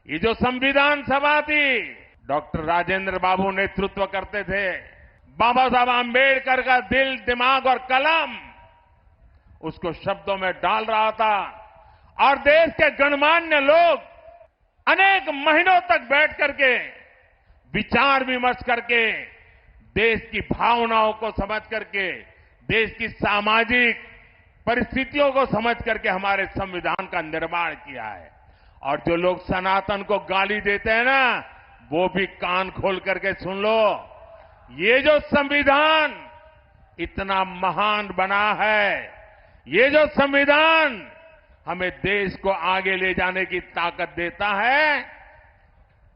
ये जो संविधान सभा थी, डॉक्टर राजेंद्र बाबू नेतृत्व करते थे। बाबा साहब आंबेडकर का दिल, दिमाग और कलम उसको शब्दों में डाल रहा था और देश के गणमान्य लोग अनेक महीनों तक बैठ करके विचार विमर्श करके देश की भावनाओं को समझ करके, देश की सामाजिक परिस्थितियों को समझ करके हमारे संविधान का निर्माण किया है। और जो लोग सनातन को गाली देते हैं ना, वो भी कान खोल करके सुन लो। ये जो संविधान इतना महान बना है, ये जो संविधान हमें देश को आगे ले जाने की ताकत देता है,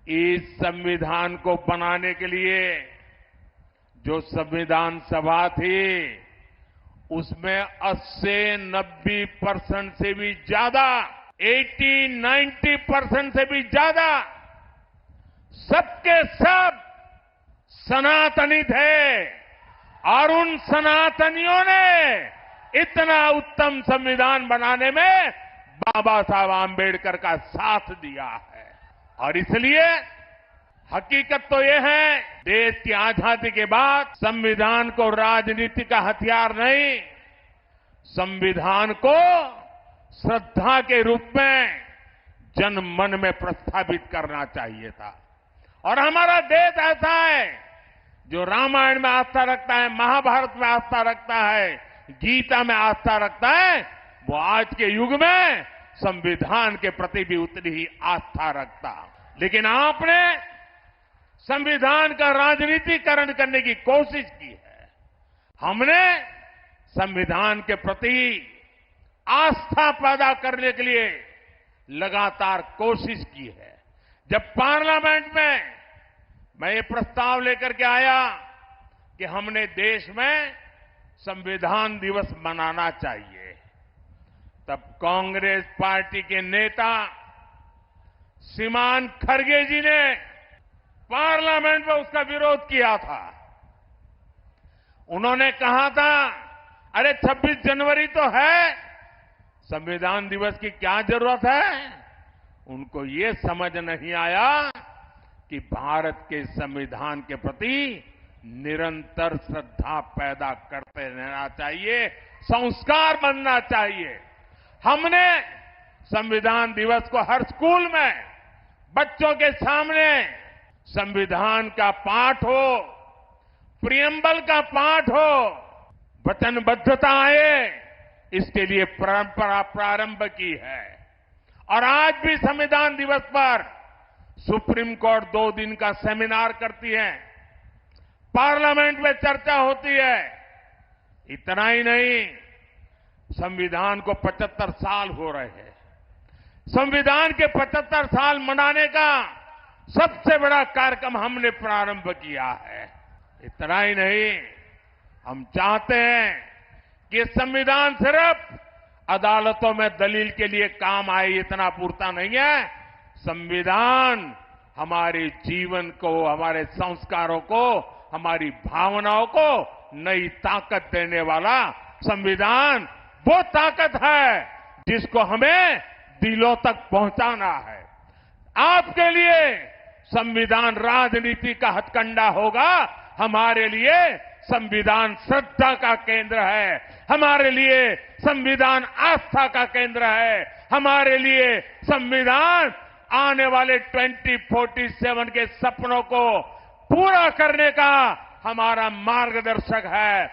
इस संविधान को बनाने के लिए जो संविधान सभा थी, उसमें 80-90% से भी ज्यादा, 80-90% से भी ज्यादा सबके सब सनातनी थे। और उन सनातनियों ने इतना उत्तम संविधान बनाने में बाबा साहब आंबेडकर का साथ दिया है। और इसलिए हकीकत तो यह है, देश की आजादी के बाद संविधान को राजनीति का हथियार नहीं, संविधान को श्रद्धा के रूप में जन मन में प्रस्थापित करना चाहिए था। और हमारा देश ऐसा है जो रामायण में आस्था रखता है, महाभारत में आस्था रखता है, गीता में आस्था रखता है, वो आज के युग में संविधान के प्रति भी उतनी ही आस्था रखता। लेकिन आपने संविधान का राजनीतिकरण करने की कोशिश की है। हमने संविधान के प्रति आस्था पैदा करने के लिए लगातार कोशिश की है। जब पार्लियामेंट में मैं ये प्रस्ताव लेकर के आया कि हमने देश में संविधान दिवस मनाना चाहिए, तब कांग्रेस पार्टी के नेता श्रीमान खड़गे जी ने पार्लियामेंट में उसका विरोध किया था। उन्होंने कहा था, अरे 26 जनवरी तो है, संविधान दिवस की क्या जरूरत है। उनको ये समझ नहीं आया कि भारत के संविधान के प्रति निरंतर श्रद्धा पैदा करते रहना चाहिए, संस्कार बनना चाहिए। हमने संविधान दिवस को हर स्कूल में बच्चों के सामने संविधान का पाठ हो, प्रियम्बल का पाठ हो, वचनबद्धता आए, इसके लिए परंपरा प्रारंभ की है। और आज भी संविधान दिवस पर सुप्रीम कोर्ट 2 दिन का सेमिनार करती है, पार्लियामेंट में चर्चा होती है। इतना ही नहीं, संविधान को 75 साल हो रहे हैं। संविधान के 75 साल मनाने का सबसे बड़ा कार्यक्रम हमने प्रारंभ किया है। इतना ही नहीं, हम चाहते हैं कि संविधान सिर्फ अदालतों में दलील के लिए काम आए, इतना पूरता नहीं है। संविधान हमारे जीवन को, हमारे संस्कारों को, हमारी भावनाओं को नई ताकत देने वाला संविधान वो ताकत है जिसको हमें दिलों तक पहुंचाना है। आपके लिए संविधान राजनीति का हथकंडा होगा, हमारे लिए संविधान श्रद्धा का केंद्र है, हमारे लिए संविधान आस्था का केंद्र है, हमारे लिए संविधान आने वाले 2047 के सपनों को पूरा करने का हमारा मार्गदर्शक है।